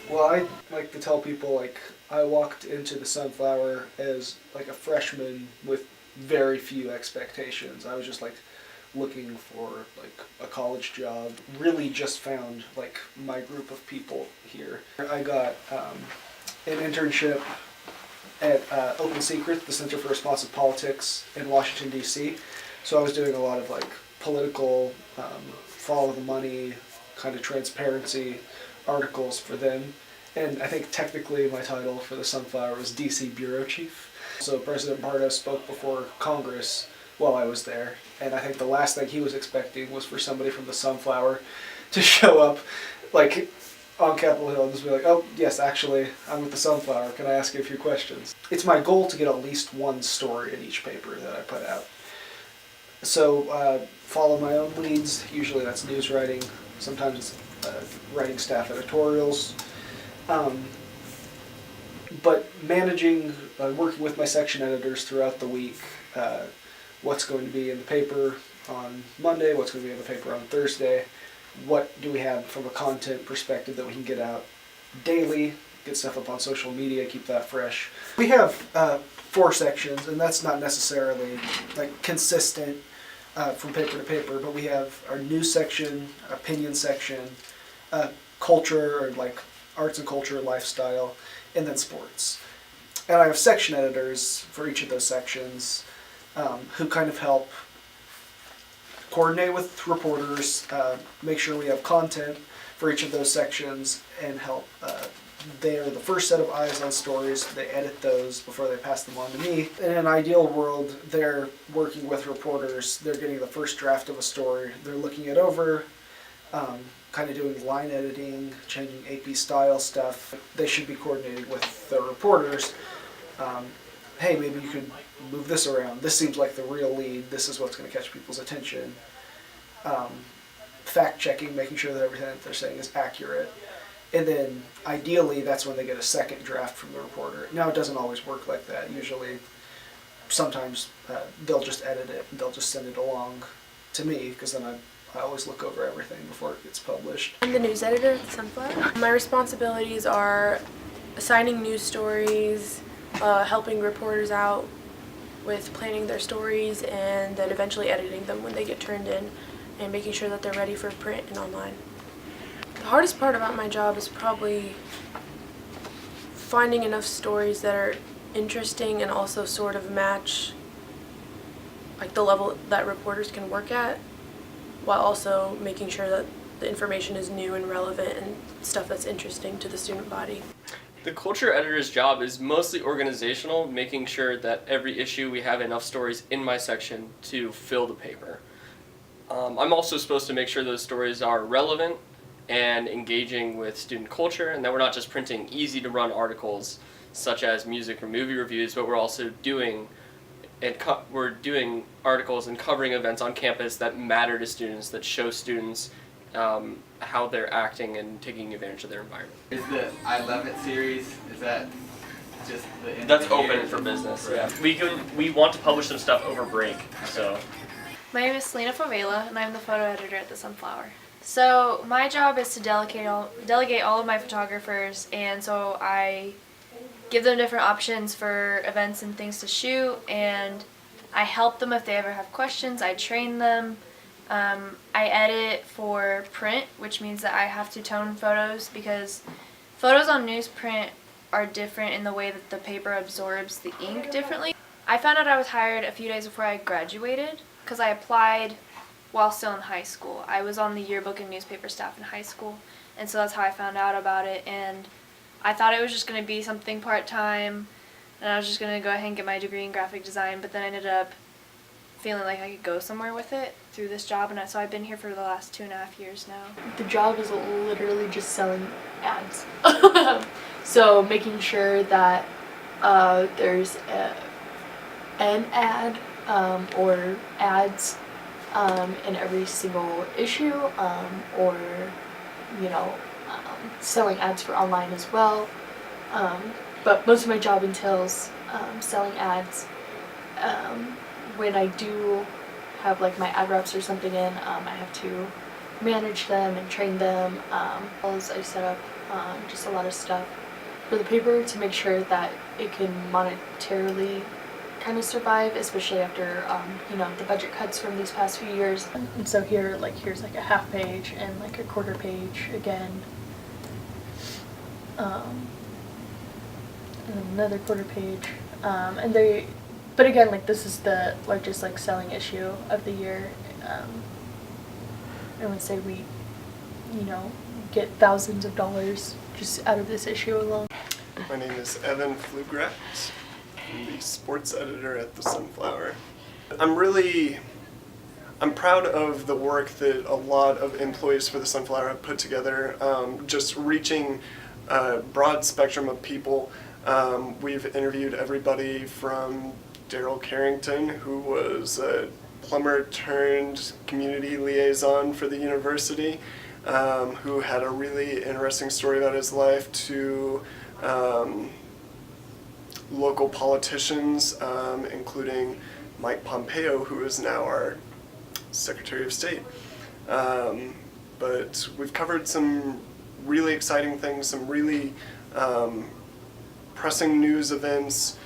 Well, I like to tell people, like, I walked into the Sunflower as like a freshman with very few expectations. I was just like looking for like a college job. Really just found like my group of people here. I got an internship at Open Secret, the Center for Responsive Politics in Washington, D.C. So I was doing a lot of like political, follow the money, kind of transparency articles for them. And I think technically my title for the Sunflower was DC Bureau Chief. So President Barta spoke before Congress while I was there, and I think the last thing he was expecting was for somebody from the Sunflower to show up, like, on Capitol Hill and just be like, oh, yes, actually, I'm with the Sunflower. Can I ask you a few questions? It's my goal to get at least one story in each paper that I put out. So follow my own leads. Usually that's news writing. Sometimes it's writing staff editorials. But managing, working with my section editors throughout the week, what's going to be in the paper on Monday, what's going to be in the paper on Thursday, what do we have from a content perspective that we can get out daily, get stuff up on social media, keep that fresh. We have 4 sections, and that's not necessarily like consistent from paper to paper, but we have our news section, opinion section, culture, or like arts and culture, lifestyle, and then sports. And I have section editors for each of those sections who kind of help coordinate with reporters, make sure we have content for each of those sections, and help. They are the first set of eyes on stories. They edit those before they pass them on to me. In an ideal world, they're working with reporters. They're getting the first draft of a story. They're looking it over, kind of doing line editing, changing AP style stuff. They should be coordinating with the reporters. Hey, maybe you could move this around. This seems like the real lead. This is what's going to catch people's attention. Fact checking, making sure that everything that they're saying is accurate. And then ideally that's when they get a second draft from the reporter. Now it doesn't always work like that. Usually, sometimes they'll just edit it and they'll just send it along to me, because then I always look over everything before it gets published. I'm the news editor at the Sunflower. My responsibilities are assigning news stories, helping reporters out with planning their stories, and then eventually editing them when they get turned in, and making sure that they're ready for print and online. The hardest part about my job is probably finding enough stories that are interesting and also sort of match like the level that reporters can work at, while also making sure that the information is new and relevant and stuff that's interesting to the student body. The culture editor's job is mostly organizational, making sure that every issue we have enough stories in my section to fill the paper. I'm also supposed to make sure those stories are relevant and engaging with student culture, and that we're not just printing easy to run articles such as music or movie reviews, but we're also doing articles and covering events on campus that matter to students, that show students how they're acting and taking advantage of their environment. Is the I Love It series, is that just the end That's of the open year? for business. Right. Yeah. We want to publish some stuff over break, so. My name is Selena Favela, and I'm the photo editor at the Sunflower. So my job is to delegate all of my photographers, and so I give them different options for events and things to shoot, and I help them if they ever have questions. I train them. I edit for print, which means that I have to tone photos, because photos on newsprint are different in the way that the paper absorbs the ink differently. I found out I was hired a few days before I graduated, because I applied while still in high school. I was on the yearbook and newspaper staff in high school, and so that's how I found out about it. And I thought it was just going to be something part-time, and I was just going to go ahead and get my degree in graphic design, but then I ended up feeling like I could go somewhere with it through this job, and so I've been here for the last 2.5 years now. The job is literally just selling ads. So making sure that there's an ad or ads in every single issue, or selling ads for online as well. But most of my job entails selling ads. When I do have like my ad reps or something in, I have to manage them and train them. As I set up just a lot of stuff for the paper to make sure that it can monetarily kind of survive, especially after the budget cuts from these past few years. And so here's like a half page and like a quarter page again, and then another quarter page, but again, like, this is the largest like selling issue of the year. I would say we get thousands of dollars just out of this issue alone. My name is Evan Flugrat. I'm the sports editor at the Sunflower. I'm proud of the work that a lot of employees for the Sunflower have put together, just reaching a broad spectrum of people. We've interviewed everybody from Daryl Carrington, who was a plumber turned community liaison for the university, who had a really interesting story about his life, to local politicians, including Mike Pompeo, who is now our Secretary of State. But we've covered some really exciting things, some really pressing news events,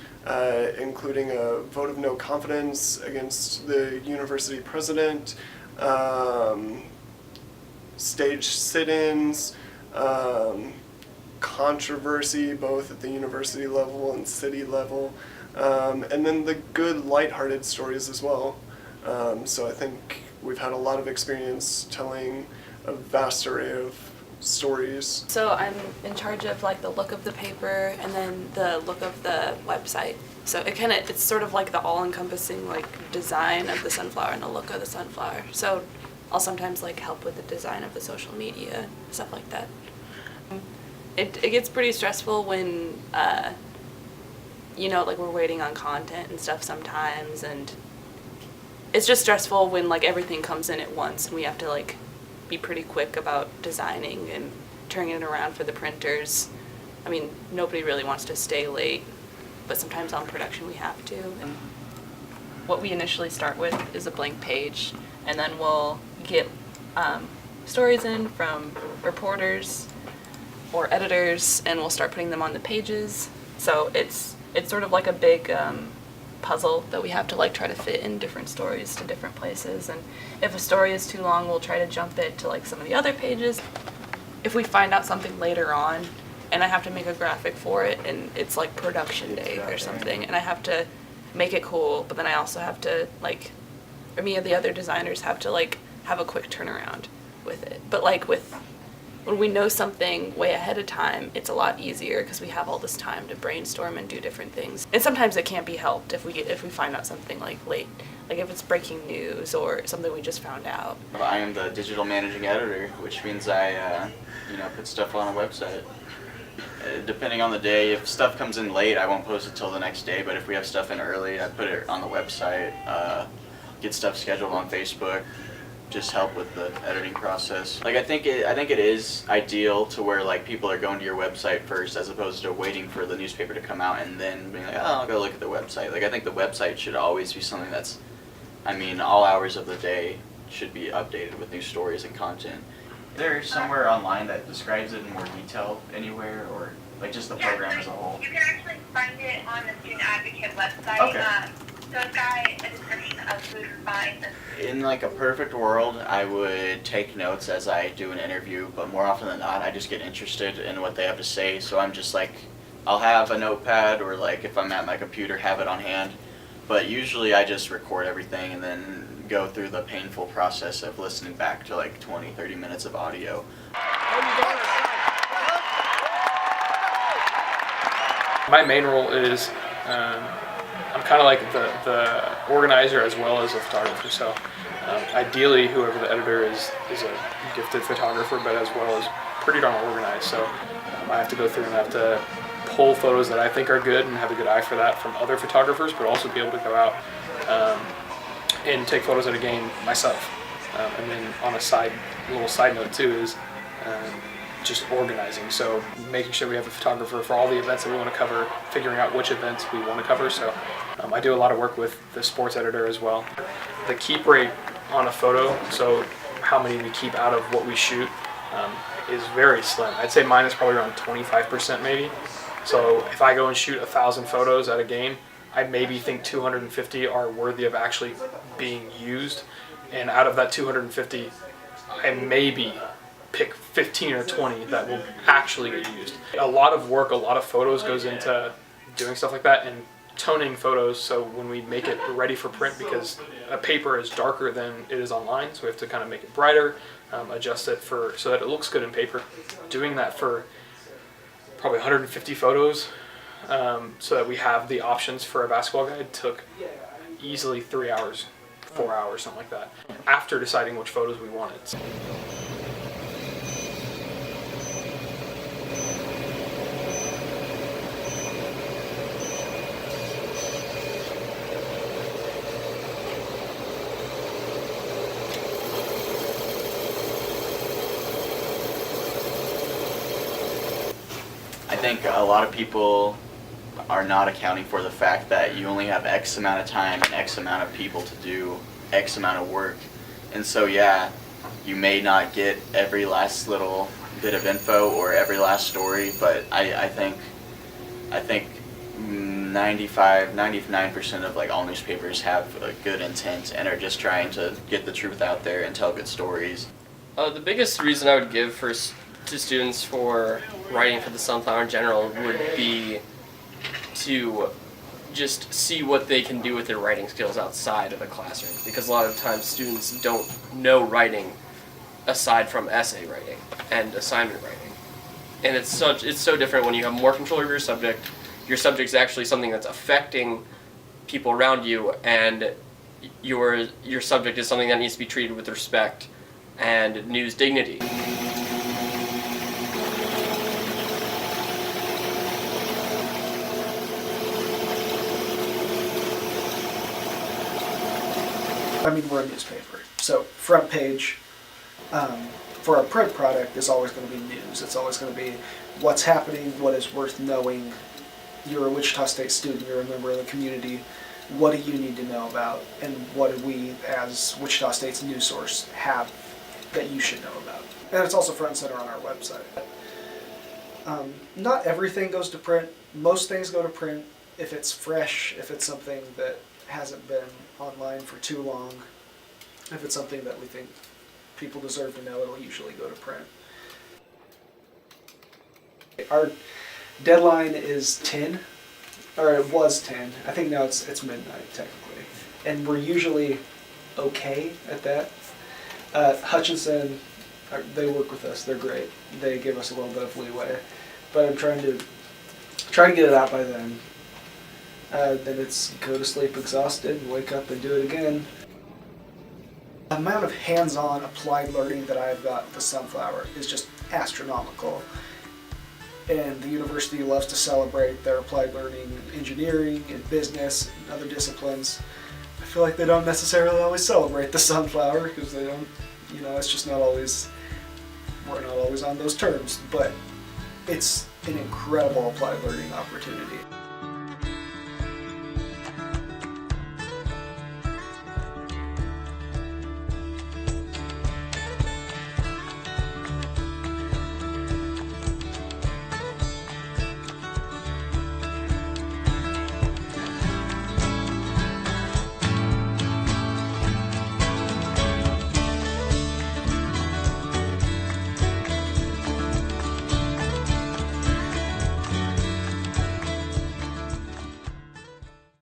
including a vote of no confidence against the university president, stage sit-ins, controversy both at the university level and city level, and then the good lighthearted stories as well. So I think we've had a lot of experience telling a vast array of stories. So I'm in charge of like the look of the paper and then the look of the website. So it's sort of like the all-encompassing like design of the Sunflower and the look of the Sunflower. So I'll sometimes like help with the design of the social media, stuff like that. It gets pretty stressful when like we're waiting on content and stuff sometimes, and it's just stressful when like everything comes in at once and we have to like be pretty quick about designing and turning it around for the printers. I mean, nobody really wants to stay late, but sometimes on production we have to. And what we initially start with is a blank page, and then we'll get stories in from reporters or editors, and we'll start putting them on the pages. So it's sort of like a big puzzle that we have to like try to fit in different stories to different places. And if a story is too long, we'll try to jump it to like some of the other pages. If we find out something later on and I have to make a graphic for it and it's like production day or something and I have to make it cool, but then I also have to like, or me and the other designers have to like have a quick turnaround with it. But like when we know something way ahead of time, it's a lot easier because we have all this time to brainstorm and do different things. And sometimes it can't be helped if we find out something like late, like if it's breaking news or something we just found out. I am the digital managing editor, which means I put stuff on a website. Depending on the day, if stuff comes in late, I won't post it till the next day. But if we have stuff in early, I put it on the website. Get stuff scheduled on Facebook. Just help with the editing process. Like I think it is ideal to where like people are going to your website first as opposed to waiting for the newspaper to come out and then being like, oh, I'll go look at the website. Like I think the website should always be something that's, all hours of the day should be updated with new stories and content. Is there somewhere online that describes it in more detail anywhere, or like just the program as a whole? You can actually find it on the Student Advocate website. Okay. So it's got a description of who to find. In like a perfect world, I would take notes as I do an interview, but more often than not, I just get interested in what they have to say. So I'm just like, I'll have a notepad, or like if I'm at my computer, have it on hand. But usually I just record everything and then go through the painful process of listening back to like 20-30 minutes of audio. My main role is I'm kind of like the organizer as well as a photographer. So ideally, whoever the editor is a gifted photographer, but as well as pretty darn organized. So I have to go through and I have to pull photos that I think are good and have a good eye for that from other photographers, but also be able to go out and take photos at a game myself. And then on a little side note too is just organizing. So making sure we have a photographer for all the events that we want to cover, figuring out which events we want to cover. So I do a lot of work with the sports editor as well. The keep rate on a photo, so how many we keep out of what we shoot is very slim. I'd say mine is probably around 25% maybe. So if I go and shoot 1,000 photos at a game, I maybe think 250 are worthy of actually being used. And out of that 250, I maybe pick 15 or 20 that will actually get used. A lot of work, a lot of photos goes into doing stuff like that and toning photos, so when we make it ready for print, because a paper is darker than it is online, so we have to kind of make it brighter, adjust it so that it looks good in paper. Doing that for probably 150 photos, so that we have the options for a basketball guide, took easily 3 hours, 4 hours, something like that, after deciding which photos we wanted. I think a lot of people are not accounting for the fact that you only have X amount of time and X amount of people to do X amount of work. And so yeah, you may not get every last little bit of info or every last story, but I think 99% of like all newspapers have a good intent and are just trying to get the truth out there and tell good stories. The biggest reason I would give to students for writing for the Sunflower in general would be to just see what they can do with their writing skills outside of the classroom, because a lot of times students don't know writing aside from essay writing and assignment writing, and it's so different when you have more control over your subject. Your subject's actually something that's affecting people around you, and your subject is something that needs to be treated with respect and news dignity. I mean, we're a newspaper, so front page for our print product is always going to be news. It's always going to be what's happening, what is worth knowing. You're a Wichita State student, you're a member of the community. What do you need to know about, and what do we, as Wichita State's news source, have that you should know about? And it's also front and center on our website. Not everything goes to print. Most things go to print if it's fresh, if it's something that hasn't been online for too long. If it's something that we think people deserve to know, it'll usually go to print. Our deadline is 10, or it was 10. I think now it's midnight technically, and we're usually okay at that. Hutchinson, they work with us. They're great. They give us a little bit of leeway, but I'm trying to get it out by then. Then it's go to sleep exhausted, wake up and do it again. The amount of hands-on applied learning that I've got at the Sunflower is just astronomical. And the university loves to celebrate their applied learning in engineering and business and other disciplines. I feel like they don't necessarily always celebrate the Sunflower because they don't, it's just not always, we're not always on those terms, but it's an incredible applied learning opportunity.